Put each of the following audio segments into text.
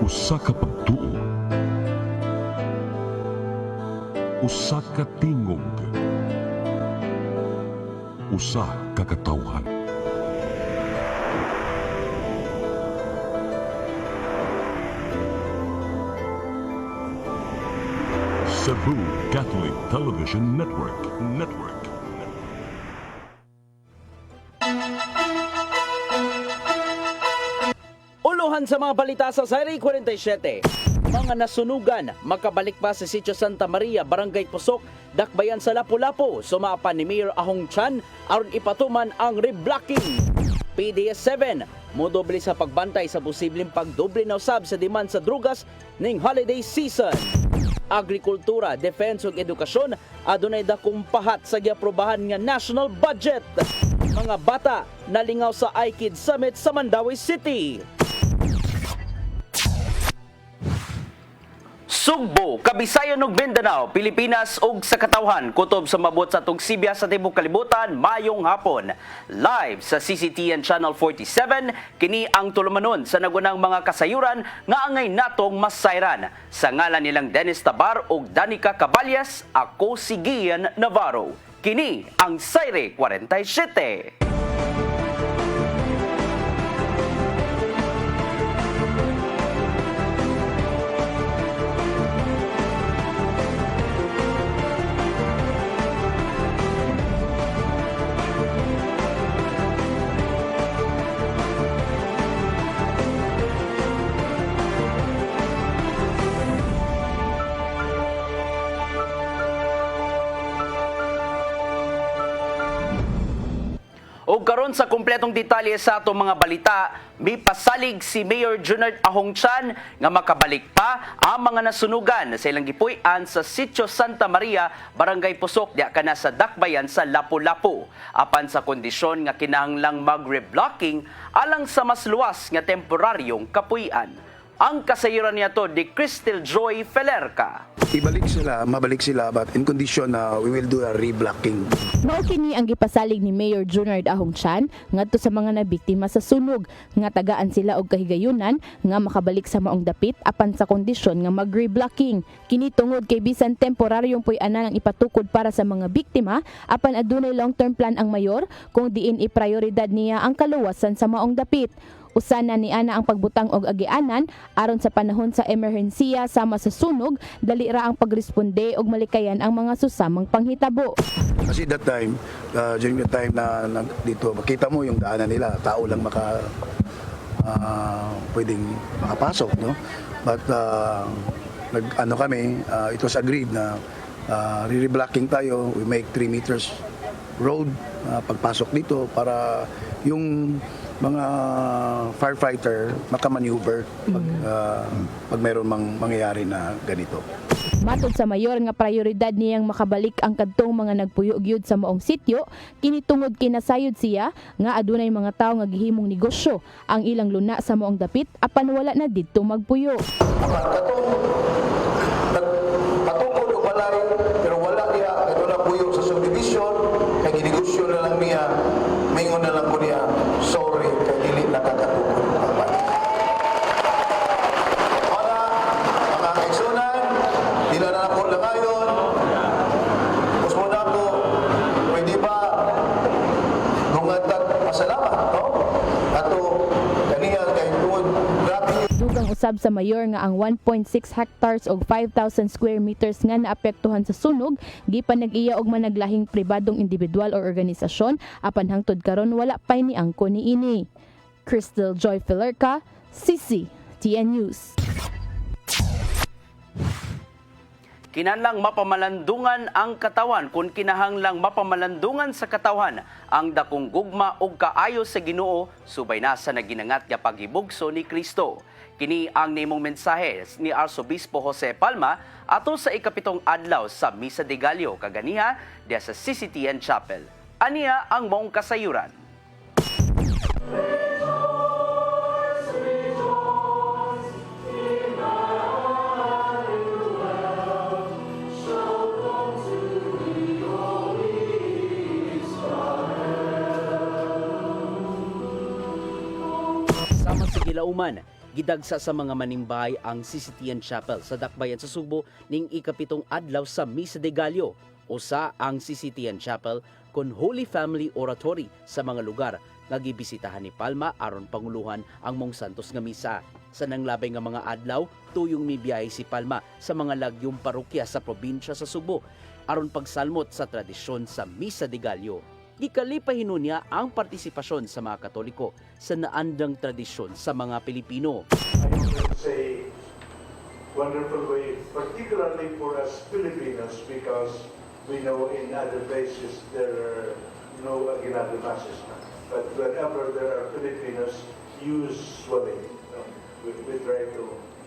Usa ka pagtuo, usa ka tingog, usa ka katawhan. Cebu Catholic Television Network. Uluhan sa mga balita sa Sari 47. Mga nasunugan, makabalik pa sa Sitio Santa Maria, Barangay Pusok, Dakbayan sa Lapu-Lapu. Sumapan ni Mayor Ahong Chan aron ipatuman ang reblocking. PDS-7, modoble sa pagbantay sa posibleng pagdoble na usab sa demand sa drugas ning holiday season. Agrikultura, Defense ug Edukasyon adunay dakong pahat sa giaprobahan nga national budget. Mga bata nalingaw sa iKid Summit sa Mandawi City. Sugbo, Kabisayan ug Mindanao, Pilipinas ug sa katawhan kutob sa mabot sa tugsibya sa tibuok kalibutan mayong hapon. Live sa CCTN Channel 47 kini ang tulumanon sa nagunang mga kasayuran nga angay natong masayran. Sa ngalan nilang Dennis Tabar ug Danica Caballas, ako si Gian Navarro. Kini ang Sayre 47. O karon sa kumpletong detalye sa atong mga balita, may pasalig si Mayor Junard Ahong Chan nga makabalik pa ang mga nasunugan sa ilang gipuy-an sa Sitio Santa Maria, Barangay Pusok, diha kana sa Dakbayan sa Lapu-Lapu. Apan sa kondisyon nga kinahanglang mag-reblocking alang sa mas luwas nga temporaryong kapuy-an. Ang kasayuran niya to di Crystal Joy Felerca. Mabalik sila, but in condition na we will do a reblocking. Mao kini ang gipasalig ni Mayor Junard Ahong Chan ngadto sa mga nabiktima sa sunog nga tagaan sila og kahigayunan nga makabalik sa maong dapit apan sa kondisyon nga mag-reblocking. Kini tungod kay bisan temporaryong puy-anan ang ipatukod para sa mga biktima apan adunay long-term plan ang mayor kung diin iprioridad niya ang kaluwasan sa maong dapit. Usana ni ana ang pagbutang og agianan aron sa panahon sa emerhensiya sama sa sunog, dali ra ang pagresponde og malikayan ang mga susamang panghitabo. Kasi that time, during the time na dito, makita mo yung daanan nila, tao lang pwedeng makapasok, no? But it was agreed na re-reblocking tayo, we make 3 meters road pagpasok dito para yung mga firefighter makamaneuver pag mayroon mangyayari na ganito. Matod sa mayor nga prioridad niyang makabalik ang kadtong mga nagpuyo-gyud sa maong sityo, kini tungod kinasayod siya nga adunay mga tawo nga gihimong negosyo ang ilang luna sa maong dapit apan wala na didto magpuyo. Patungkol og balay pero wala niya aduna puyo sa subdivision kay ginegosyo na lang niya, maingon na lang ko niya sorry kay dili nakakatukod pagbalik. Para mga kaigsunan, dila na ako langayon. Gusto na ako, pwede ba nungatag pasalamat, no? Ato kaniya kay tuod grabe. Dugang usab sa mayor nga ang 1.6 hectares o 5,000 square meters nga naapektuhan sa sunog, gipanag-iya og managlahing pribadong individual o organisasyon apan hangtod karon wala pay ni angko niini. Crystal Joy Felerca, CCTN News. Kinahanglang mapamalandungan ang katawan kung kinahanglang mapamalandungan sa katawan ang dakong gugma ug kaayo sa Ginoo subay na sa naginangat nga paghibugso ni Kristo. Kini ang nimong mensahe ni Arsobispo Jose Palma ato sa ikapitong adlaw sa Misa de Gallo kaganiha diha sa CCTN Chapel. Aniya ang maong kasayuran. Sama sa gilauman, Gidagsa sa mga manimbahay ang CCTN Chapel sa Dakbayan sa Subo ning ikapitong adlaw sa Misa de Gallo. Usa ang CCTN Chapel kon Holy Family Oratory sa mga lugar nga gibisitahan ni Palma aron panguluhan ang Mong Santos nga misa. Sa nanglabay nga mga adlaw, tuyong mibiyahe si Palma sa mga lagyong parokya sa probinsya sa Subo aron pagsalmot sa tradisyon sa Misa de Gallo. Gikalipay niya ang partisipasyon sa mga Katoliko sa naandang tradisyon sa mga Pilipino. I would say wonderful way, particularly for us Filipinos, because we know in other places there are no aguinaldo masses. But whenever there are Filipinos, usually we try to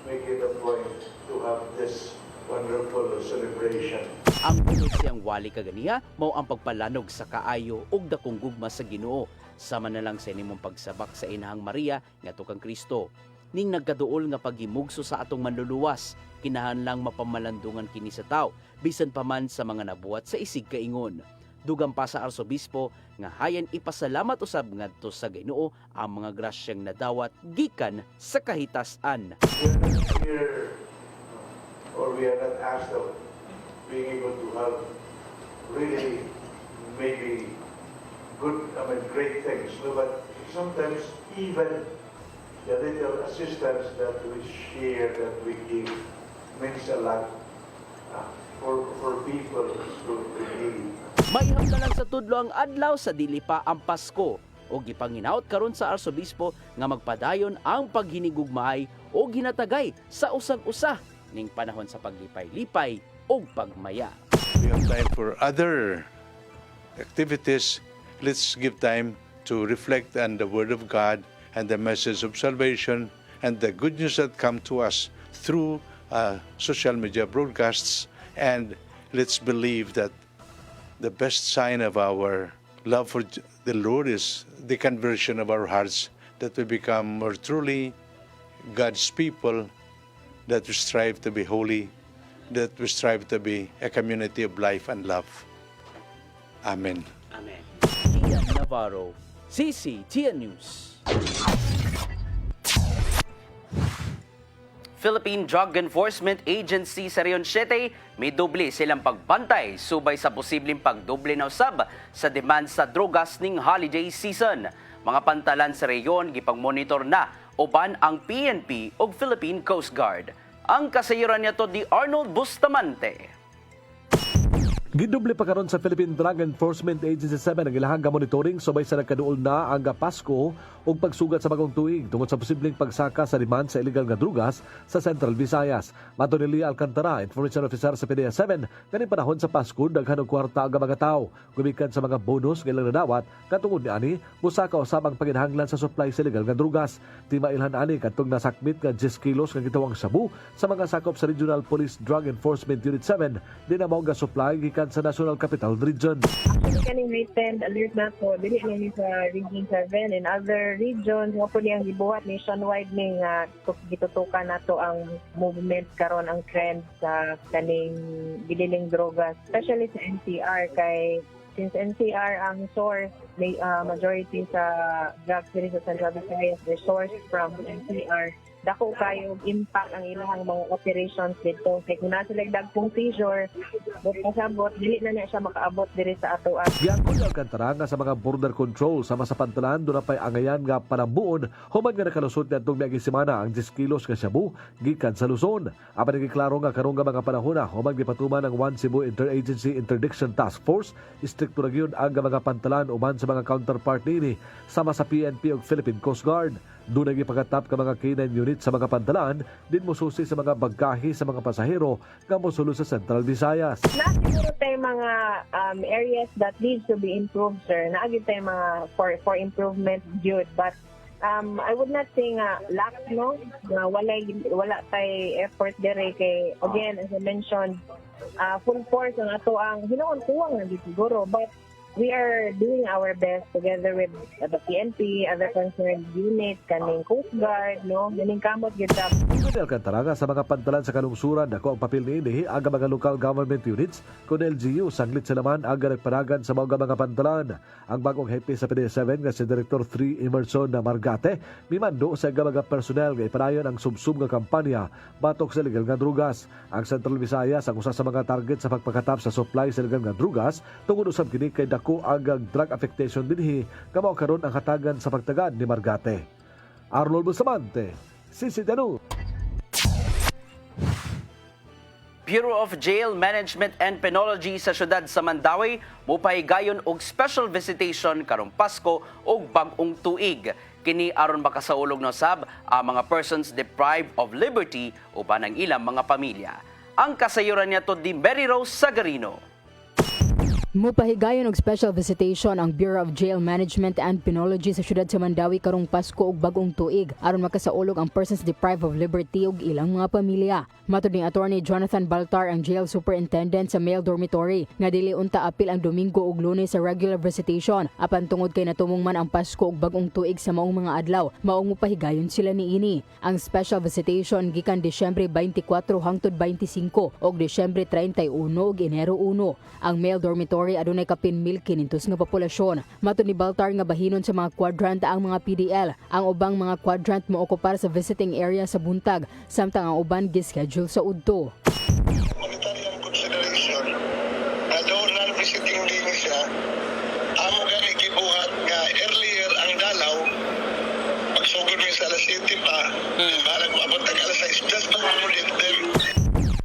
make it a point to have this wonderful celebration. Ang unod siyang wali kaganiya mao ang pagpalanog sa kaayo ug dakong gugma sa Ginoo sama na lang sa inimong pagsabak sa Inahang Maria ngadto kang Kristo. Ning nagkaduol nga paghimugso sa atong manluluwas, kinahanglang mapamalandungan kini sa tawo bisan pa man sa mga nabuhat sa isig kaingon. Dugang pa sa arsobispo nga hayan ipasalamat usab ngadto sa Ginoo ang mga grasyang nadawat gikan sa kahitasan. We are not here, or we are not asked of being able to have really maybe great things. No, but sometimes even the little assistance that we share, that we give, means a lot for people to need. Maiham na lang sa tudlo ang adlaw sa dili pa ang Pasko o gipanginaot karon sa arsobispo nga magpadayon ang paghinigugmaay o ginatagay sa usag-usa ning panahon sa paglipay-lipay o pagmaya. We have time for other activities. Let's give time to reflect on the Word of God and the message of salvation and the good news that come to us through social media broadcasts. And let's believe that the best sign of our love for the Lord is the conversion of our hearts, that we become more truly God's people, that we strive to be holy, that we strive to be a community of life and love. Amen. Amen. Ian Navarro, CCTN News. Philippine Drug Enforcement Agency sa Rion 7 may doble silang pagbantay subay sa posibleng pagdoble na usab sa demand sa drogas ning holiday season. Mga pantalan sa reyon gipang-monitor na uban ang PNP ug Philippine Coast Guard. Ang kasayuran niya to di Arnold Bustamante. Gidoble pa karon sa Philippine Drug Enforcement Agency 7 ang ilahang monitoring subay sa nagkaduol na ang Pasko ug pagsugat sa bagong tuig tungod sa posibleng pagsaka sa demand sa illegal nga drugas sa Central Visayas. Mato ni Lia Alcantara, Information Officer sa PDEA 7, kaning panahon sa Pasko daghan og kwarta ang mga tawo. Gumikan sa mga bonus nga ilang nadawat katungod niani musaka usab ang paginahanglan sa supply sa illegal nga drugas. Di mailhan ani kadtong nasakmit nga 10 kilos nga gitawang sabu sa mga sakop sa Regional Police Drug Enforcement Unit 7 di na mao nga supply gikan sa National Capital Region. Actually, kaning heightened alert na po, dili ni sa Region 7 and other regions, nga po niyang gibuhat nationwide ning gitutukan nato ang movement karon ang trend sa kaning bililing drogas, especially sa NCR kay since NCR ang source, may majority sa drugs diri sa Central Visayas, they sourced from NCR. Dako kayo impact ang ilang mga operations dito. Kaya kung nasa dagpong seizure, pasabot, dili na siya makaabot diri sa atoan. Giangkon ni Alcantara nga sa mga border control sa masapantalan doon na pa'y angayan nga panambuon human nga nakalusot na itong miagi semana ang 10 kilos nga shabu gikan sa Luzon. Apan nagiklaro nga karong nga mga panahon na human gipatuman ang One Cebu Interagency Interdiction Task Force, istrikto ra gyud ang mga pantalan uban sa mga counterpart nini sama sa PNP ug Philippine Coast Guard. Doon naging pagkatap ka mga K9 unit sa mga pantalan, din mo susi sa mga bagahe sa mga pasahero nga mosulo sa Central Visayas. Nasiguro tayo mga areas that needs to be improved, sir. Naagid tayo mga for improvement good, but I would not say nga lack, no? Wala tayo effort dire kay, again, as I mentioned, full force ang ato ang hinoon kuwang na siguro, but we are doing our best together with the PNP, other concerned units, kaning Coast Guard, no? Ganing kamot gyud ta. Hindi Alcantara sa mga pantalan sa kalungsuran ako ang papel niini aga mga local government units kun LGU sanglit sila man aga nagpanagan sa mga pantalan. Ang bagong hepe sa PD7 nga si Director 3 Emerson Margate mimando sa mga personnel nga ipanayon ang subsub nga kampanya batok sa legal nga drugas. Ang Central Visayas ang usa sa mga target sa pagpakatap sa supply sa legal nga drugas tungod usab kini kay dako ang drug affectation dinhi kamo karon ang hatagan sa pagtagad ni Margate. Arnold Bustamante, CCTV. Bureau of Jail Management and Penology sa syudad sa Mandawi mopahigayon og special visitation karong Pasko ug bag-ong tuig. Kini aron makasaulog no sab ang mga persons deprived of liberty uban ang ilang mga pamilya. Ang kasayuran niya to di Mary Rose Sagarino. Mupahigayon og special visitation ang Bureau of Jail Management and Penology sa syudad sa Mandawi karong Pasko ug bag-ong tuig aron makasaulog ang persons deprived of liberty ug ilang mga pamilya. Matud ni Attorney Jonathan Baltar ang jail superintendent sa male dormitory nga dili unta apil ang Domingo ug Lunes sa regular visitation apan tungod kay natumong man ang Pasko ug bag-ong tuig sa maong mga adlaw maong mupahigayon sila niini. Ang special visitation gikan Disyembre 24 hangtod 25 ug Disyembre 31 ug Enero 1. Ang male dormitory adunay kapin 1,500 nga populasyon. Matud ni Baltar nga bahinon sa mga quadrant ang mga PDL. Ang ubang mga quadrant mo okupar sa visiting area sa buntag samtang ang uban gischedule sa udto. Humanitarian consideration na doon non-visiting din siya, amo gani gibuhat nga earlier ang dalaw pagsugod mi sa alas 7 pa, balag maabot ang alas 6, just to accommodate them.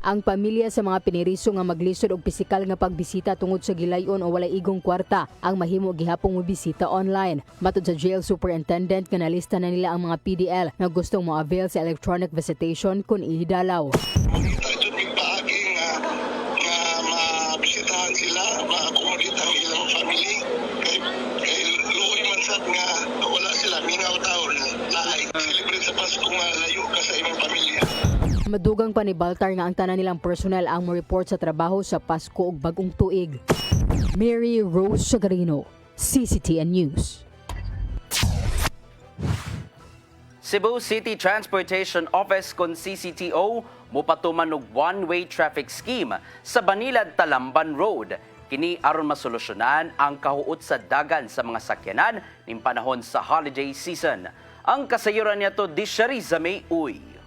Ang pamilya sa mga piniriso nga maglisod og pisikal nga pagbisita tungod sa gilayon o walay igong kwarta ang mahimo gihapong mobisita online. Matud sa jail superintendent nga nalista na nila ang mga PDL nga gustong mo-avail sa electronic visitation kung ihidalaw. Makita dyan yung paagi nga mabisitahan sila, ma-accommodate ang ilang family. Kay luoy man sad nga wala sila, mingaw taon, laay. Celebrate sa Pasko nga layo ka sa imong pamilya. Madugang pa ni Baltar nga ang tanan nilang personnel ang mo-report sa trabaho sa Pasko ug bag-ong tuig. Mary Rose Sagarino, CCTN News. Cebu City Transportation Office kon CCTO mopatuman og one-way traffic scheme sa Banilad-Talamban Road. Kini aron masolusyonan ang kahuot sa dagan sa mga sakyanan ning panahon sa holiday season. Ang kasayuran niya to di Shariza May Uy.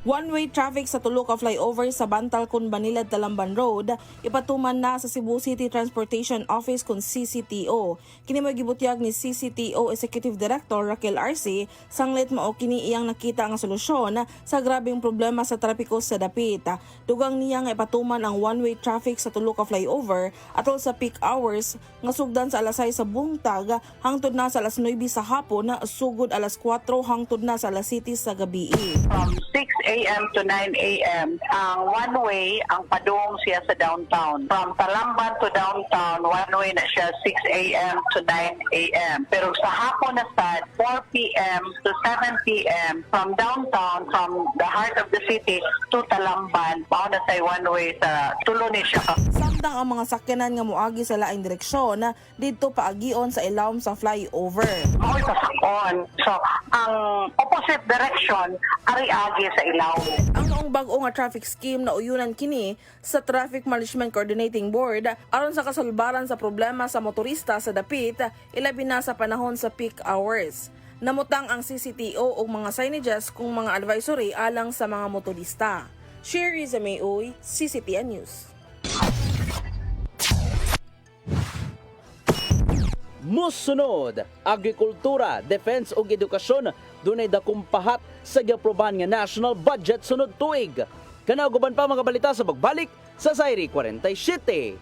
One-way traffic sa tulo ka flyover sa Bantalcon Banilad Talamban Road ipatuman na sa Cebu City Transportation Office kun CCTO. Kini may gibutyag ni CCTO Executive Director Raquel Arce sanglit mao kini iyang nakita ang solusyon sa grabeng problema sa trapiko sa dapit. Dugang niya nga ipatuman ang one-way traffic sa tulo ka flyover atol sa peak hours nga sugdan sa alas 6 sa buntag hangtod na sa alas 9 sa hapon sugod alas 4 hangtod na sa alas 7 sa gabi. From 6 a.m. to 9 a.m. Ang one way, ang padung siya sa downtown. From Talamban to downtown, one way na siya 6 a.m. to 9 a.m. Pero sa hapon na sa 4 p.m. to 7 p.m. from downtown, from the heart of the city to Talamban, mao na sa one way sa tulo ni siya. Samtang ang mga sakyanan nga moagi sa laing direksyon didto paagion sa ilawom sa flyover. Mao'y pasakon. So, ang opposite direction, ari-agi sa ilaw. Ang maong bag-o nga traffic scheme na uyunan kini sa Traffic Management Coordinating Board aron sa kasulbaran sa problema sa motorista sa dapit ilabi na sa panahon sa peak hours. Namutang ang CCTO og mga signages kung mga advisory alang sa mga motorista. Sherry Zamayuy, CCTN News. Musunod, agrikultura, defense ug edukasyon dunay dakong pahat sa giaprobahan nga national budget sunod tuig. Kanaw guban pa mga balita sa pagbalik sa Sayri 47.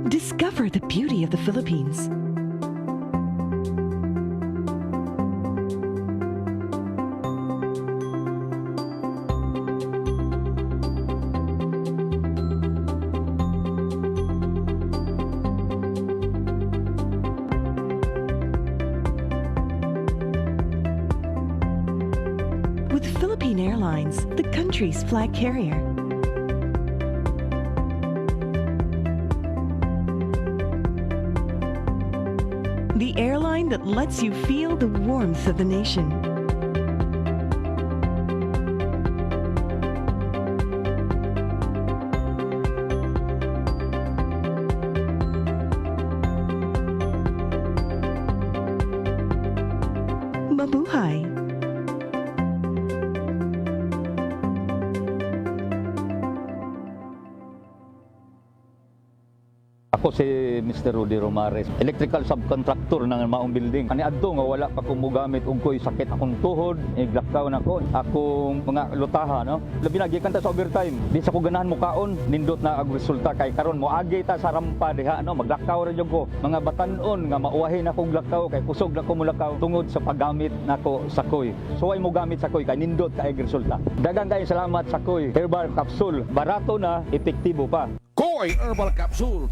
Discover the beauty of the Philippines. Philippine Airlines, the country's flag carrier. The airline that lets you feel the warmth of the nation. Mabuhay! Ako si Mr. Rudy Romares, electrical subcontractor ng maong building. Ani adto nga wala pa ko mogamit og ko'y sakit akong tuhod, iglakaw na ko. Akong mga lutaha, no? Labi na gikan ta sa overtime. Di sa ko ganahan mo kaon, nindot na ang resulta kay karon moagi ta sa rampa diha, no? Maglakaw ra jud ko. Mga batan-on nga mauwahin akong lakaw kay kusog na ko mulakaw tungod sa paggamit nako sa koy. Suway mo gamit sa koy kay nindot kay resulta. Daghang kay salamat sa koy. Herbal capsule, barato na, epektibo pa. Koy Herbal Capsule.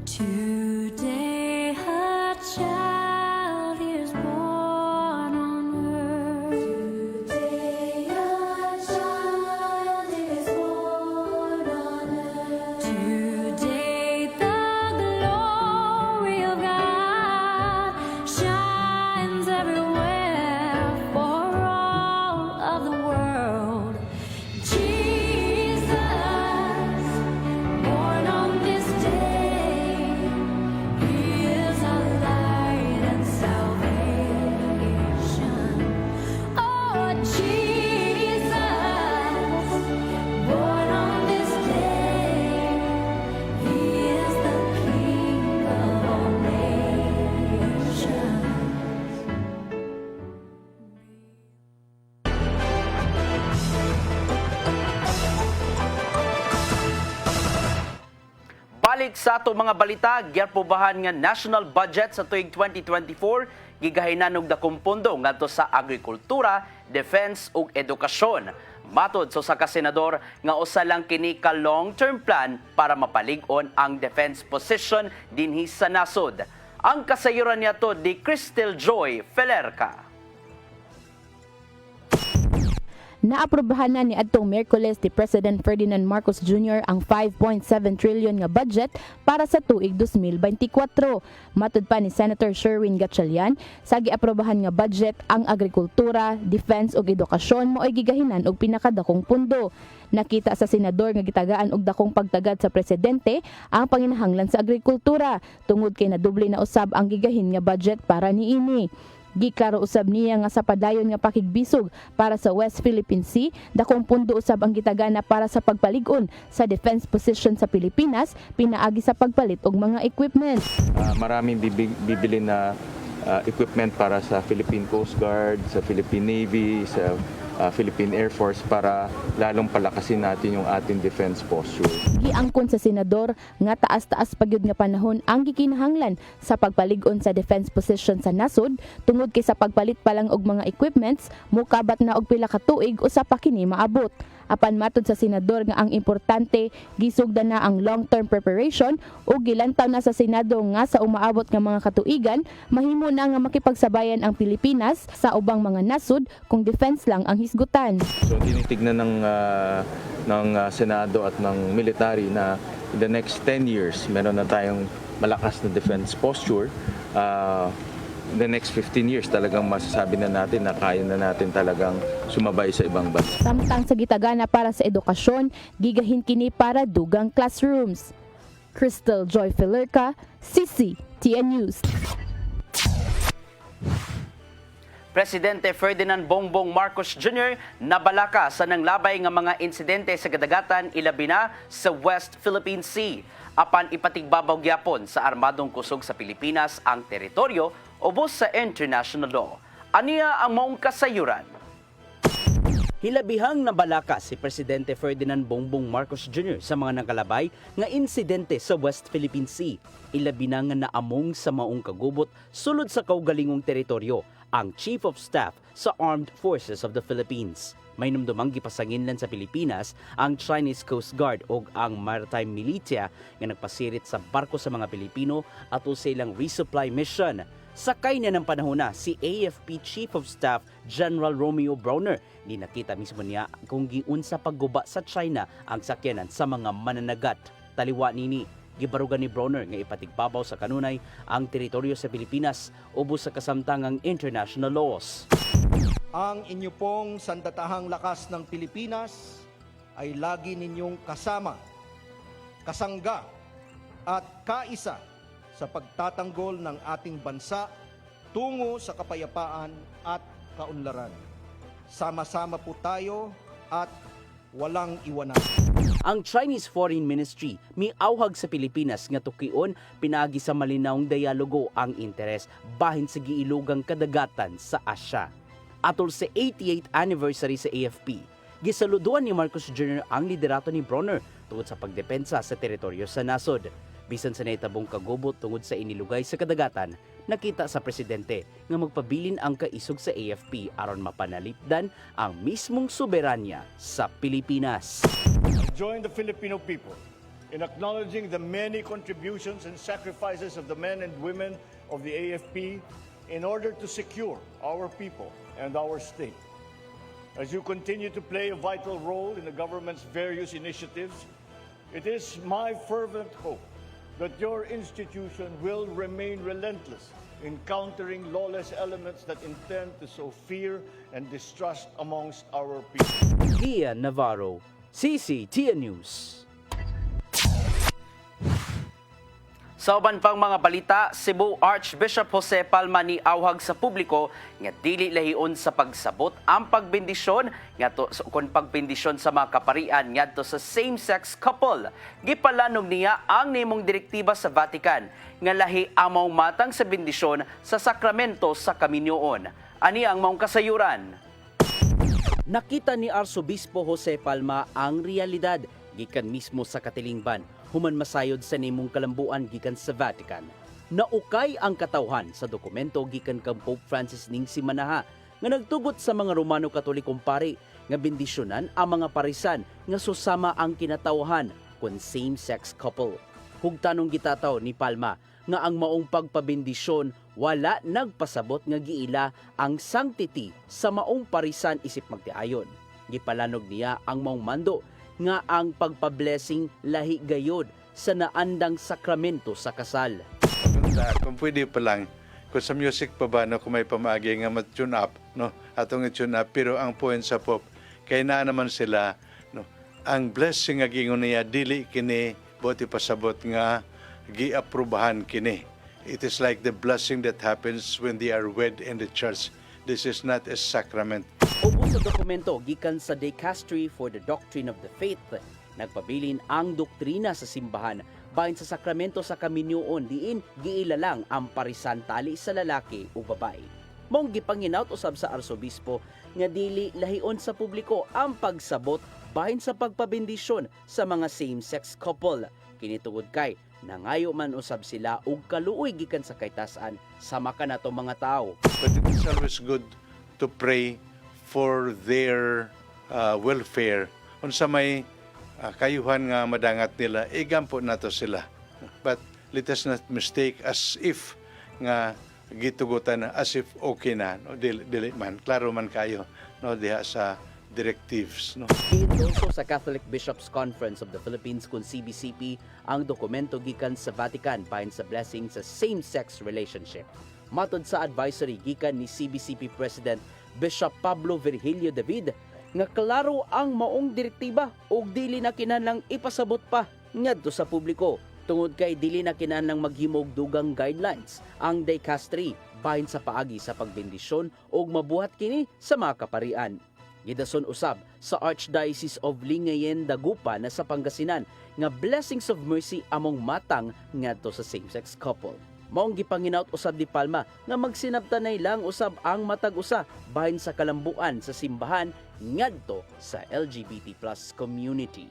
Today a child is born on earth. Today a child is born on earth. Today the glory of God shines everywhere for all of the world. Jesus, born on this day. Balik sa ato mga balita, gyarpubahan nga national budget sa tuig 2024 gigahinan og dakong pondo ngadto sa agrikultura, defense ug edukasyon. Matod sa ka senador nga usa lang kini ka long-term plan para mapalig-on ang defense position dinhi sa nasod. Ang kasayuran niyato di Crystal Joy Felerca. Naaprobahan na ni adtong Miyerkules ni President Ferdinand Marcos Jr. ang 5.7 trillion nga budget para sa tuig 2024. Matud pa ni Senator Sherwin Gatchalian, sa giaprobahan nga budget ang agrikultura, defense ug edukasyon mo'y gigahinan og pinakadakong pundo. Nakita sa senador nga gitagaan og dakong pagtagad sa presidente ang panginahanglan sa agrikultura tungod kay nadoble na usab ang gigahin nga budget para niini. Giklaro usab niya nga sa padayon nga pakigbisog para sa West Philippine Sea, dakong pundo usab ang gitagana para sa pagpalig-on sa defense position sa Pilipinas, pinaagi sa pagpalit og mga equipment. Maraming bibili na equipment para sa Philippine Coast Guard, sa Philippine Navy, sa Philippine Air Force para lalong palakasin natin yung ating defense posture. Giangkon sa senador nga taas-taas pagyud nga panahon ang gikinahanglan sa pagpalig-on sa defense position sa nasod tungod kay sa pagpalit pa lang og mga equipments mokabat na og pila ka tuig usa pa kini maabot. Apan matod sa senador nga ang importante gisugdan na ang long-term preparation ug gilantaw na sa Senado nga sa umaabot nga mga katuigan mahimo na nga makipagsabayan ang Pilipinas sa ubang mga nasod kung defense lang ang hisgutan. So tinitignan ng Senado at ng military na in the next 10 years meron na tayong malakas na defense posture. The next 15 years talagang masasabi na natin na kaya na natin talagang sumabay sa ibang bansa. Samtang sa gitagana para sa edukasyon, gigahin kini para dugang classrooms. Crystal Joy Felerca, CCTN News. Presidente Ferdinand Bongbong Marcos Jr. nabalaka sa nanglabay nga mga insidente sa kadagatan ilabi na sa West Philippine Sea. Apan ipatigbabaw gyapon sa armadong kusog sa Pilipinas ang teritoryo ubos sa international law. Aniya ang maong kasayuran. Hilabihang nabalaka si Presidente Ferdinand Bongbong Marcos Jr. sa mga nakalabay nga insidente sa West Philippine Sea. Ilabi na nga naamong sa maong kagubot sulod sa kaugalingong teritoryo ang Chief of Staff sa Armed Forces of the Philippines. May numdumang gipasanginlan sa Pilipinas ang Chinese Coast Guard o ang Maritime Militia nga nagpasirit sa barko sa mga Pilipino ato sa ilang resupply mission. Sakay na ng panahon na si AFP Chief of Staff General Romeo Browner. Di nakita mismo niya kung giun sa pagguba sa China ang sakyanan sa mga mananagat. Taliwa nini, gibarugan ni Browner nga ipatigbabaw sa kanunay ang teritoryo sa Pilipinas ubos sa kasamtangang international laws. Ang inyo pong sandatahang lakas ng Pilipinas ay lagi ninyong kasama, kasangga at kaisa sa pagtatanggol ng ating bansa tungo sa kapayapaan at kaunlaran. Sama-sama po tayo at walang iwanan. Ang Chinese Foreign Ministry miauhag sa Pilipinas nga tukion pinagi sa malinawng dialogo ang interes bahin sa giilugang kadagatan sa Asya. Atol sa 88th anniversary sa AFP, gisaluduan ni Marcos Jr. ang liderato ni Browner tungod sa pagdepensa sa teritoryo sa nasod. Bisan sa naitabong kagubot tungod sa inilugay sa kadagatan, nakita sa presidente nga magpabilin ang kaisog sa AFP aron mapanalipdan ang mismong soberanya sa Pilipinas. I join the Filipino people in acknowledging the many contributions and sacrifices of the men and women of the AFP in order to secure our people and our state. As you continue to play a vital role in the government's various initiatives, it is my fervent hope that your institution will remain relentless in countering lawless elements that intend to sow fear and distrust amongst our people. Ian Navarro, CCTN News. Sa uban pang mga balita, Cebu Archbishop Jose Palma ni awhag sa publiko nga dili lahion sa pagsabot ang pagbendisyon ngadto pagbendisyon sa mga kaparian ngadto sa same-sex couple. Gipalanog niya ang nimong direktiba sa Vatican nga lahi amaw matang sa bendisyon sa sakramento sa kaminyoon. Ani ang maong kasayuran. Nakita ni Arsobispo Jose Palma ang realidad gikan mismo sa katilingban human masayod sa nimong kalambuan gikan sa Vatican. Naukay ang katawhan sa dokumento gikan kang Pope Francis ning si Manaha nga nagtugot sa mga Romano Katolikong pari nga bendisyonan ang mga parisan nga susama ang kinatawhan kun same-sex couple. Hugtanong gitataw ni Palma nga ang maong pagpabendisyon wala nagpasabot nga giila ang sanctity sa maong parisan isip magtiayon. Gipalanog niya ang maong mando nga ang pagpa-blessing lahi gayod sa naandang sakramento sa kasal. Kung pwede pa lang, kung sa music pa ba, no, kung may pamagi nga mat-tune up, no, atong i-tune up, pero ang point sa Pope, kaya na naman sila, no, ang blessing nga gingon niya, dili kini, buti pasabot nga, gi-aprubahan kini. It is like the blessing that happens when they are wed in the church. This is not a sacrament. Ubo sa dokumento gikan sa Dicastery for the Doctrine of the Faith, nagpabilin ang doktrina sa simbahan bahin sa sakramento sa kaminyoon diin giila lang ang parisan tali sa lalaki o babae. Mong gipanginaut usab sa arsobispo nga dili lahion sa publiko ang pagsabot bahin sa pagpabendisyon sa mga same-sex couple. Kinitungod kay nangayo man usab sila og kaluoy gikan sa kaytasan sama kanato mga tao. But it is always good to pray for their welfare. Unsa may kayuhan nga madangat nila, igampo nato sila. But let us not mistake as if nga gitugutan na as if okay na, no, dili man klaro man kayo, no, diha sa directives, no. Also sa Catholic Bishops Conference of the Philippines kun CBCP ang dokumento gikan sa Vatican bahin sa blessing sa same-sex relationship. Matod sa advisory gikan ni CBCP President Bishop Pablo Virgilio David nga klaro ang maong direktiba ug dili na kinahanglang ipasabot pa ngadto sa publiko tungod kay dili na kinahanglang maghimog dugang guidelines ang dicastery bahin sa paagi sa pagbendisyon ug mabuhat kini sa mga kaparian. Gidason usab sa Archdiocese of Lingayen, Dagupa na sa Pangasinan nga blessings of mercy among matang ngadto sa same-sex couple. Maong gipanginaut usab ni Palma nga magsinabtanay lang usab ang matag usa bahin sa kalambuan sa simbahan ngadto sa LGBT+ community.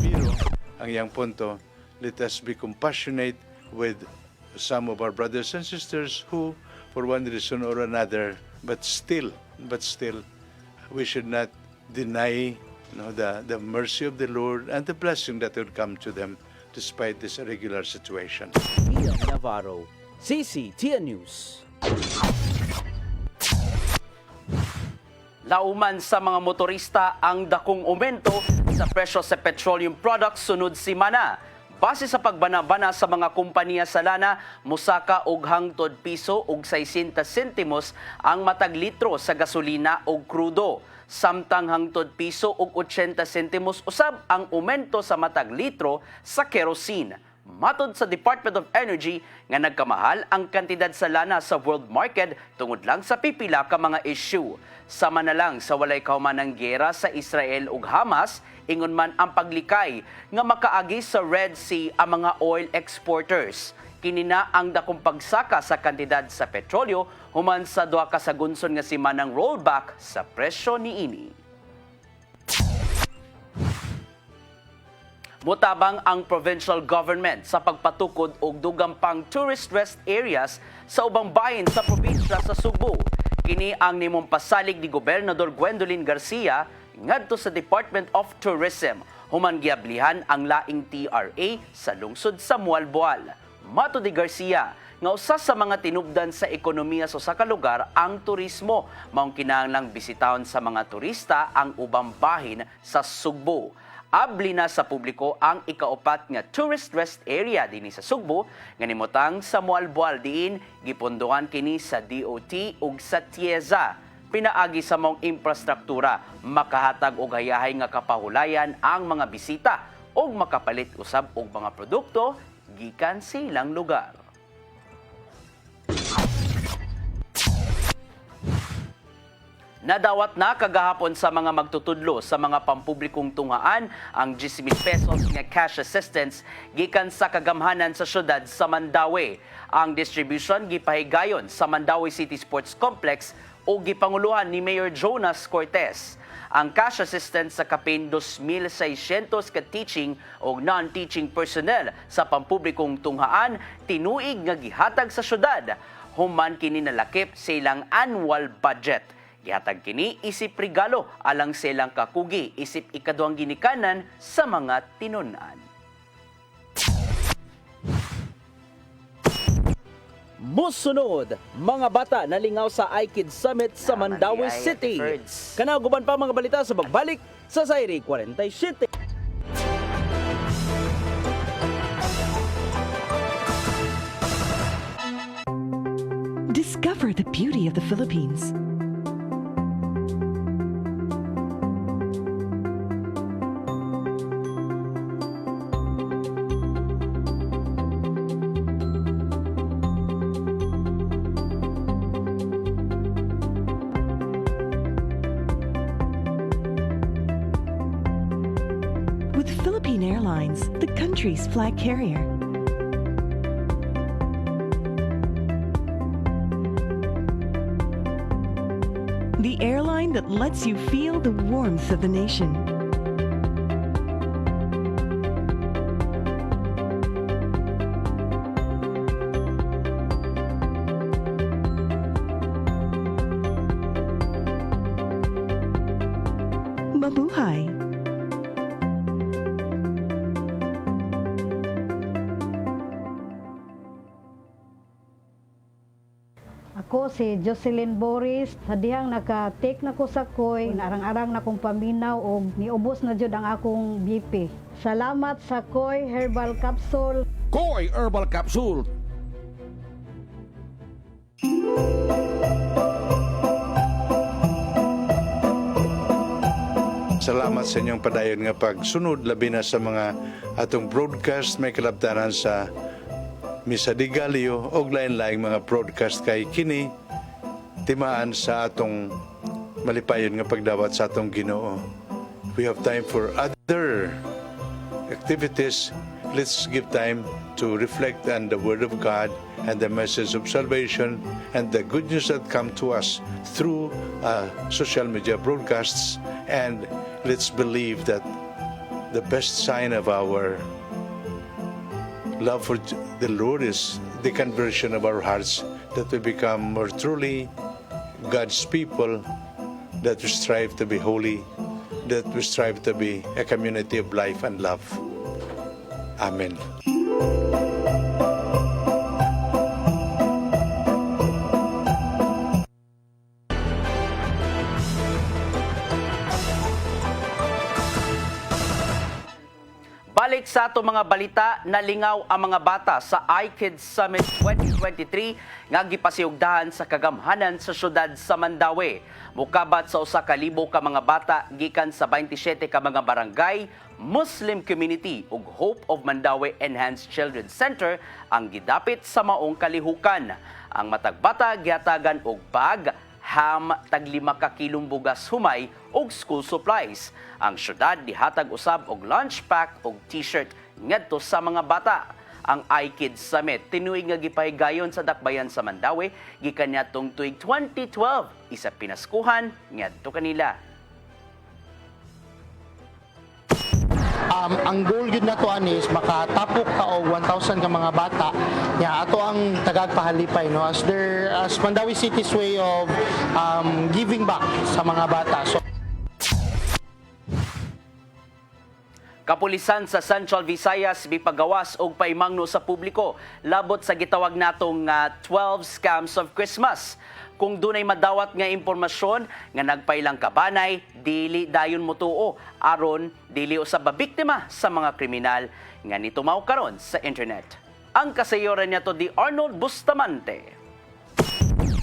Pero ang iyang punto, let us be compassionate with some of our brothers and sisters who, for one reason or another, but still, we should not deny the mercy of the Lord and the blessing that would come to them despite this irregular situation. Ian Navarro, CCTN News. Lauman sa mga motorista ang dakong aumento sa presyo sa petroleum products sunod simana. Base sa pagbana-bana sa mga kompanya sa lana, musaka og hangtod piso og 60 sentimos ang matag litro sa gasolina og krudo. Samtang hangtod piso og 80 sentimos usab ang aumento sa matag litro sa kerosene. Matod sa Department of Energy nga nagkamahal ang kantidad sa lana sa world market tungod lang sa pipila ka mga issue. Sama na lang sa walay kaumanang gera sa Israel ug Hamas, ingon man ang paglikay nga makaagi sa Red Sea ang mga oil exporters. Kinina ang dakong pagsaka sa kantidad sa petrolyo human sa duha ka sagunson nga simanang rollback sa presyo niini. Mutabang ang provincial government sa pagpatukod og dugang pang tourist rest areas sa ubang bahin sa probinsya sa Subo. Kini ang nimong pasalig ni Gobernador Gwendolyn Garcia ngadto sa Department of Tourism human giablihan ang laing TRA sa lungsod sa Mualboal. Mato ni Garcia nga usa sa mga tinubdan sa ekonomiya sa usa ka lugar ang turismo, maong kinahanglang bisitahon sa mga turista ang ubang bahin sa Sugbo. Abli na sa publiko ang ikaupat nga tourist rest area dinhi sa Sugbo nga nimutang sa Mualboal diin gipondohan kini sa DOT ug sa TIEZA. Pinaagi sa mong infrastruktura makahatag og hayahay nga kapahulayan ang mga bisita ug makapalit usab og mga produkto gikan silang lugar. Nadawat na kagahapon sa mga magtutudlo sa mga pampublikong tunghaan ang 10,000 pesos nga cash assistance gikan sa kagamhanan sa syudad sa Mandaue. Ang distribution gipahigayon sa Mandaue City Sports Complex o gipanguluhan ni Mayor Jonas Cortez. Ang cash assistance sa kapin 2,600 ka teaching o non-teaching personnel sa pampublikong tunghaan tinuig nga gihatag sa syudad. Human kini nalakip sa ilang annual budget. Gihatag kini isip regalo alang silang kakugi isip ikaduhang ginikanan sa mga tinun-an. Musunod, mga bata nalingaw sa iKid Summit sa Mandaue City. Kanaguban pa mga balita sa pagbalik sa Zaire 47. Discover the beauty of the Philippines. With Philippine Airlines, the country's flag carrier. The airline that lets you feel the warmth of the nation. Mabuhay! Ako si Jocelyn Boris, sa dihang naka-take na ko sa koy, narang-arang na kong paminaw o niubos na jud ang akong BP. Salamat sa koy herbal capsule. Koy Herbal Capsule. Salamat sa inyong padayon nga pagsunod labi na sa mga atong broadcast may kalabtaran sa Misa de Gallo og lain-laing mga broadcast kay kini timaan sa atong malipayon nga pagdawat sa atong Ginoo. We have time for other activities. Let's give time to reflect on the Word of God and the message of salvation and the good news that come to us through social media broadcasts. And let's believe that the best sign of our love for the Lord is the conversion of our hearts, that we become more truly God's people, that we strive to be holy that we strive to be a community of life and love. Amen. Balik sa ato mga balita, nalingaw ang mga bata sa iKids Summit 2023 nga gipasiugdahan sa kagamhanan sa syudad sa Mandaue. Mukabat sa usa ka libo ka mga bata gikan sa 27 ka mga barangay, Muslim community ug Hope of Mandaue Enhanced Children's Center ang gidapit sa maong kalihukan. Ang matag bata gihatagan og bag, ham, tag 5 ka kilong bugas humay ug school supplies. Ang syudad dihatag usab og lunch pack ug t-shirt ngadto sa mga bata. Ang iKids Summit tinuig nga gipahigayon sa dakbayan sa Mandaue gikan niadtong tuig 2012 isa pinaskuhan ngadto kanila. Ang goal gid nato ani is makatapok ka og 1,000 ka mga bata nya ato ang tagagpahalipay no as Mandaue City's way of giving back sa mga bata. So Kapulisan sa Central Visayas bipagawas og paimangno sa publiko labot sa gitawag natong 12 scams of Christmas. Kung dunay madawat nga impormasyon nga nagpailang kabanay, dili dayon motuo aron dili usab biktima sa mga kriminal nga nitumaw karon sa internet. Ang kasayoran niya to di Arnold Bustamante.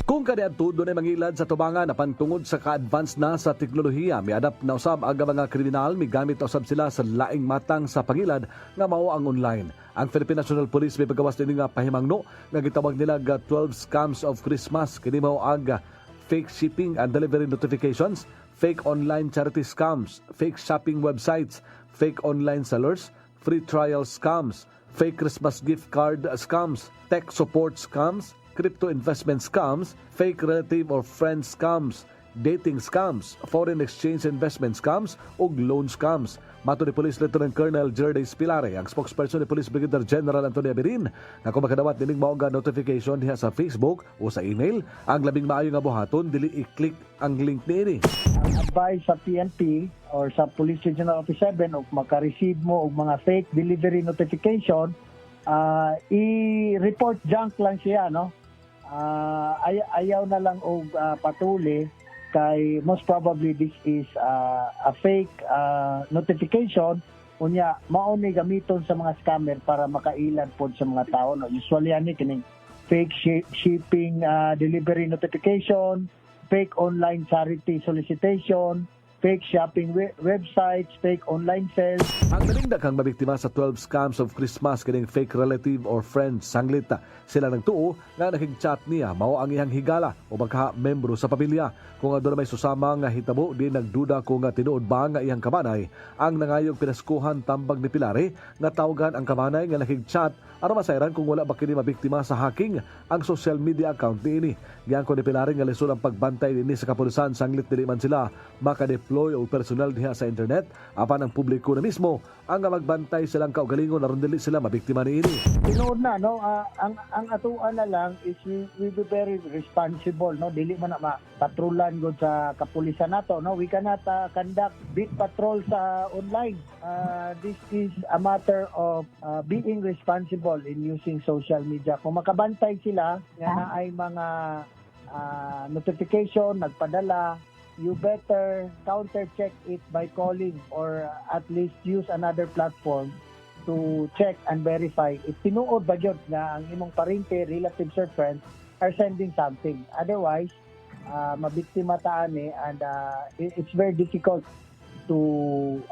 Kung kaniadto doon ay mangilad sa tubangan na pantungod sa ka-advance na sa teknolohiya, miadap na usab ang mga kriminal, migamit usab sila sa laing matang sa pangilad nga mao ang online. Ang Philippine National Police may pagawas din nga pahimangno nga gitawag nila 12 scams of Christmas. Kini mao ang fake shipping and delivery notifications, fake online charity scams, fake shopping websites, fake online sellers, free trial scams, fake Christmas gift card scams, tech support scams, crypto investment scams, fake relative or friend scams, dating scams, foreign exchange investment scams, ug loan scams. Mato ni Police Lieutenant Colonel Jerdes Pilare, ang spokesperson ni Police Brigadier General Antonio Abirin, na kung makadawat dining maong notification diha sa Facebook o sa email, ang labing maayo nga buhaton dili i-click ang link niini. Advice sa PNP or sa Police Regional Office 7 o maka-receive mo og mga fake delivery notification, i-report junk lang siya, no? Ayaw na lang og patuli kay most probably this is a fake notification unya mao ni gamiton sa mga scammer para makailad pod sa mga tao, no? Usually ani kining fake shipping delivery notification, fake online charity solicitation, fake shopping websites, fake online sales. Ang nalinda kang mabiktima sa 12 scams of Christmas kining fake relative or friend sanglita. Sila nagtuo nga nakig-chat niya mao ang iyang higala o magka-membro sa pamilya. Kung adto may susama nga hitabo di nagduda kung nga tinuod ba nga iyang kabanay, ang nangayog pinaskuhan tambag ni Pilare nga tawgan ang kabanay nga nakig-chat aron masayran kung wala ba kini mabiktima sa hacking ang social media account niini. Giangko ni Pilare nga lisod ang pagbantay dinhi sa kapulisan sanglit dili man sila maka-deploy o personal diha sa internet apan ang publiko na mismo ang magbantay silang kaugalingon aron dili sila mabiktima niini. Tinuod na, no, ang atuan na lang is we be very responsible, no, dili man na patrulan gud sa kapulisan nato, no. We cannot conduct beat patrol sa online. This is a matter of being responsible in using social media. Kung makabantay sila nga na ay mga notification nagpadala, you better counter-check it by calling or at least use another platform to check and verify if tinuod ba yun na ang imong parente, relatives or friends are sending something. Otherwise, mabiktima taan and it's very difficult to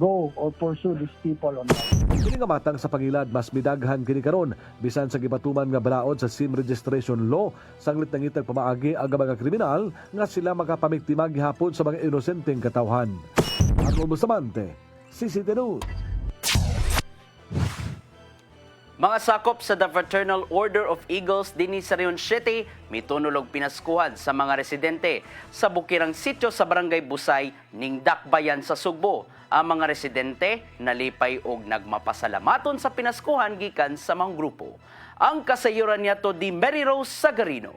go or pursue these people online. Kini nga matang sa pangilad mas midaghan kini karon bisan sa gibatuman nga balaod sa SIM registration law sanglit nangitag pamaagi ang mga kriminal nga sila makapamiktima gihapon sa mga inosenteng katawhan. Arnold Bustamante, CCTV News. Mga sakop sa The Fraternal Order of Eagles dinhi sa Rion City mitunulog pinaskuhan sa mga residente sa bukirang sitio sa Barangay Busay ning Dakbayan sa Sugbo. Ang mga residente nalipay og nagmapasalamaton sa pinaskuhan gikan sa mga grupo. Ang kasayuran niya to di Mary Rose Sagarino.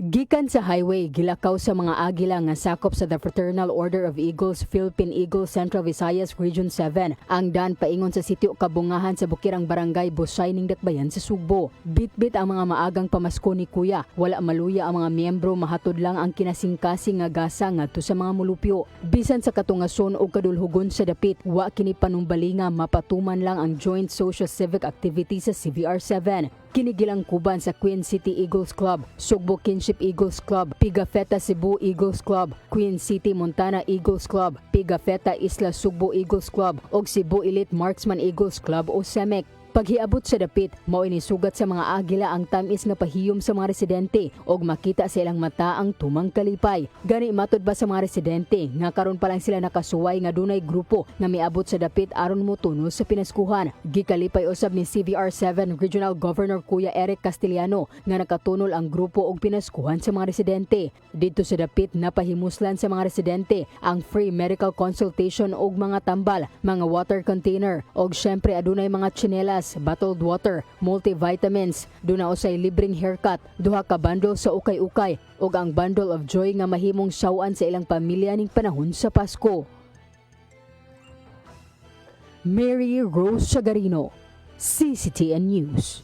Gikan sa highway, gilakaw sa mga agila nga sakop sa the Fraternal Order of Eagles, Philippine Eagles, Central Visayas, Region 7. Ang daan paingon sa sitio Kabungahan sa Bukirang Barangay, Busay ning Dakbayan sa Sugbo. Bitbit ang mga maagang pamasko ni Kuya. Wala maluya ang mga miyembro, mahatod lang ang kinasingkasing nga gasa ngadto sa mga mulupyo. Bisan sa katungason o kadulhugon sa dapit, wa kini panumbalinga, mapatuman lang ang joint social civic activity sa CVR7. Kinigilang kuban sa Queen City Eagles Club, Sugbo Kinship Eagles Club, Pigafetta Cebu Eagles Club, Queen City Montana Eagles Club, Pigafetta Isla Sugbo Eagles Club, ug Cebu Elite Marksman Eagles Club o CEMEC. Paghiabot sa dapit, mao ini sugat sa mga agila ang tamis nga pahiyom sa mga residente og makita sa ilang mata ang tumang kalipay. Gani matod ba sa mga residente nga karon pa lang sila nakasuway nga dunay grupo nga miabot sa dapit aron motuno sa pinaskuhan. Gikalipay usab ni CVR7 Regional Governor Kuya Eric Castellano nga nakatunol ang grupo og pinaskuhan sa mga residente. Dito sa dapit napahimuslan sa mga residente ang free medical consultation og mga tambal, mga water container og syempre adunay mga tsinelas, bottled water, multivitamins, duna usay libreng haircut, duha ka bundle sa ukay-ukay ug ang bundle of joy nga mahimong sawan sa ilang pamilya ning panahon sa Pasko. Mary Rose Sagarino, CCTN News.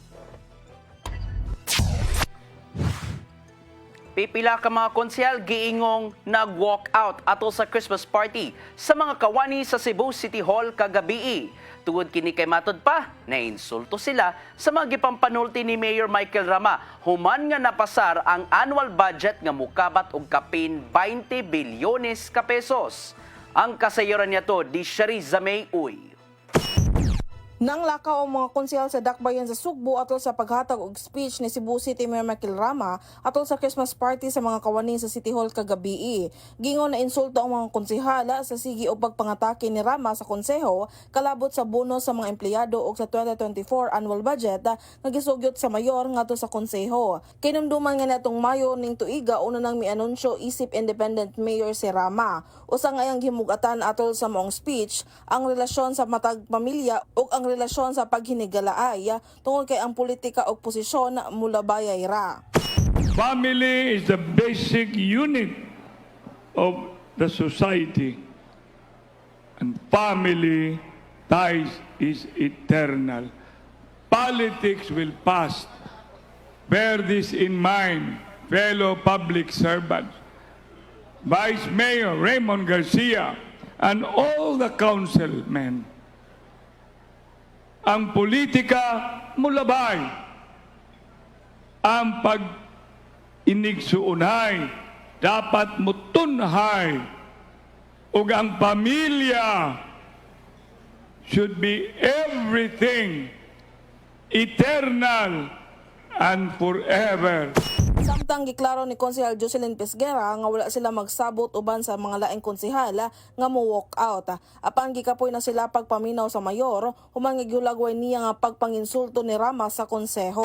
Pipila ka mga konsehal giingong nag-walk out ato sa Christmas party sa mga kawani sa Cebu City Hall kagabi. Tungod kini kay matod pa, nainsulto sila sa mga gipampanulti ni Mayor Michael Rama human nga napasar ang annual budget nga mukabat og kapin 20 bilyones ka pesos. Ang kasayoran niya to di Shariza May Uy. Nang lakaw ang mga konsehal sa Dakbayan sa Sugbo atol sa paghatag og speech ni Cebu City Mayor Michael Rama atol sa Christmas party sa mga kawani sa City Hall kagabi. Gingon na insulto ang mga konsehala sa sige o pagpangatake ni Rama sa konseho kalabot sa bonus sa mga empleyado og sa 2024 annual budget nga gisugyot sa mayor ngadto sa konseho. Kinumduman nga natong Mayo ning tuiga una nang mianunsyo isip independent mayor si Rama. Usa nga iyang himugatan atol sa maong speech ang relasyon sa matag pamilya ug ang relasyon sa paghinigalaay tungod kay ang politika o posisyon mulabayay ra. Family is the basic unit of the society, and family ties is eternal. Politics will pass. Bear this in mind, fellow public servants. Vice Mayor Raymond Garcia and all the councilmen. Ang politika mulabay, ang pag-inigsuunay dapat mutunhay ug ang pamilya should be everything eternal and forever. Samtang giklaro ni Konsehal Jocelyn Pesguera nga wala sila magsabot uban sa mga laing konsehal nga mo walk out. Apan gikapoy na sila pagpaminaw sa mayor human nga giulagway niya nga pagpanginsulto ni Rama sa konseho.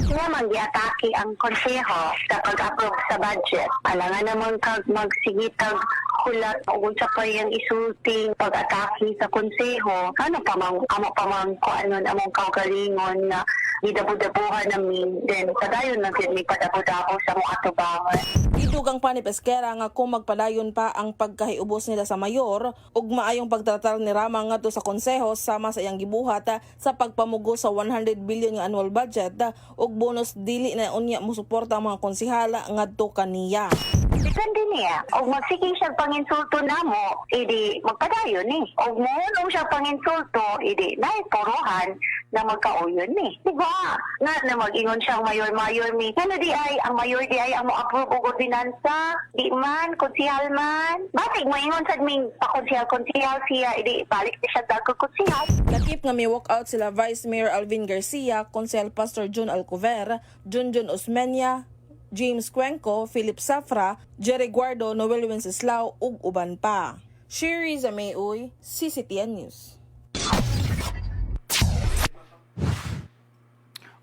Nga mag-iatake ang konseho sa pag-approve sa budget. Alangan naman kag magsigitag hulat o sa pa yung isulting pag-atake sa konseho. Ano pa mang kung ano among kaugalingon na gidabu-dabuhan namin. Then padayon na may padabu-dabu sa mga atubangan. Idugang pa ni Pesquera nga kung magpadayon pa ang pagkahiubos nila sa mayor ug maayong pagtratar ni Rama ngadto sa konseho sama sa iyang gibuhat sa pagpamugo sa 100 billion nga annual budget ug bonus dili na unya mo suporta ang mga konsehala ngadto kaniya. Depende niya. O magsige siya panginsulto namo, idi magpadayon ni. O mulong siya panginsulto, idi naipuruhan na magkauyon ni. Diba? Na mag-ingon siyang mayor-mayor mi. Ano di ay, ang mayor di ay ang mo-approve og ordinansa? Di man, konsihal man. Batik mo ingon sa ming pa-konsihal siya, idi balik di siya dagko konsihal. Lakip nga may walk out sila Vice Mayor Alvin Garcia, Konsehal Pastor John Alcover, Junjun Osmeña, James Cuenco, Philip Safra, Jerry Guardo, Noel Wenceslao ug uban pa. Shariza May Uy, CCTN News.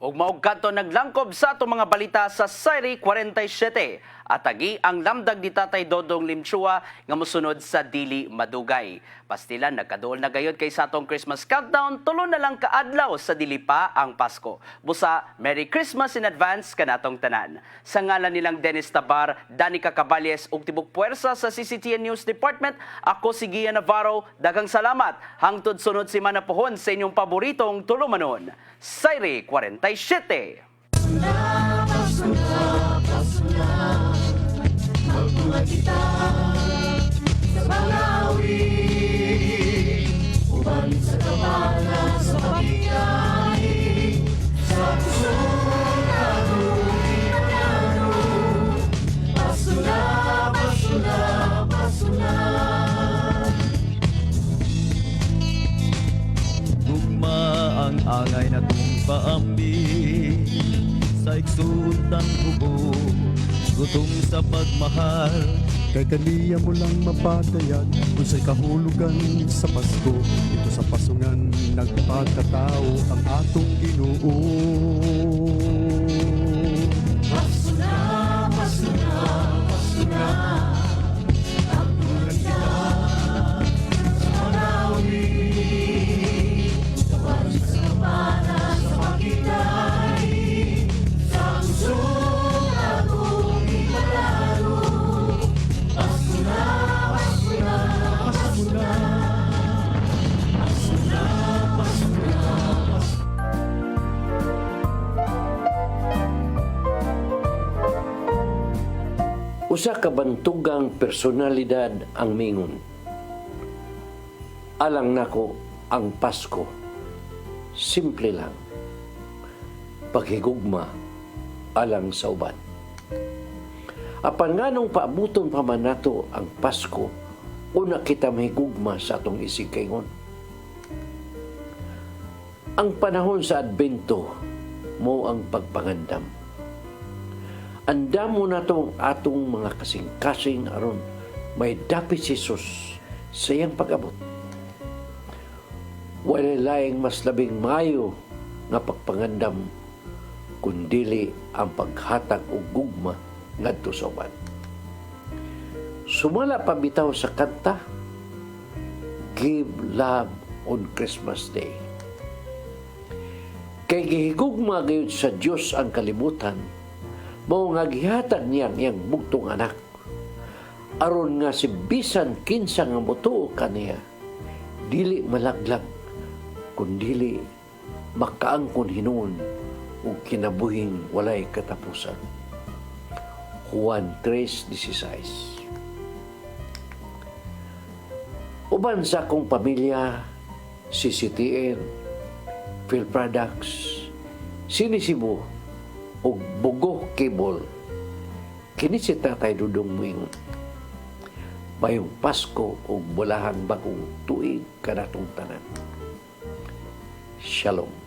Og maog kadto naglangkob sa ato mga balita sa Sayri 47. Atagi ang lamdag ni Tatay Dodong Limchua nga mosunod sa dili madugay. Pastilan nagkaduol na gayud kay satong Christmas countdown, tulo na lang kaadlaw sa dili pa ang Pasko. Busa, Merry Christmas in advance kanatong tanan. Sa ngalan nilang Dennis Tabar, Danica Caballes ug tibok puwersa sa CCTN News Department, ako si Gia Navarro, daghang salamat. Hangtod sunod si manapuhon sa inyong paboritong tulumanon. Sayre 47. Magbuhat kita sa Balawi, umalit sa kabala sa pagkikain, sa pusong kagulinagano, pasula, pasula, pasula. Gugma ang angay na tumpaambi sa iksultang hubog, gutom sa pagmahal. Kay kaniya mo lang mapatayan kung sa'y kahulugan sa Pasko. Ito sa pasungan nagpagkatao ang atong Ginoo. Pasuna, pasuna, pasuna, magbuhat kita sa Balawi, umalit sa kabala sa pagkikain, sa pusong kagulinagano, pasuna, pasuna, pasuna, pasuna, pasuna, Usa ka bantugang personalidad ang mingon. Alang nako ang Pasko. Simple lang. Paghigugma alang sa uban. Apan nganong paabuton pa man nato ang Pasko, una kita mahigugma sa atong isig kaingon. Ang panahon sa Adbento mo ang pagpangandam. Andam mo na itong atong mga kasing-kasing aron may dapit si Jesus sa iyang pag-abot. Wala laing mas labing mayo nga pagpangandam kundili ang paghatag og gugma ngadto sa uban. Sumala pa bitaw sa kanta, Give Love on Christmas Day. Kay gihigugma gayud sa Dios ang kalibutan, mao nga gihatag niya iyang bugtong anak aron nga si bisan kinsa nga motuo kaniya dili malaglag kundili makaangkon hinuon ug kinabuhing walay katapusan. Juan 3:16. Uban sa akong pamilya, CCTN, Phil Products, Sinisibo ug Bugo Cable, kini si Tatay Dudong Muingon. Mayong Pasko ug bulahang bagong tuig kanatong tanan. Shalom.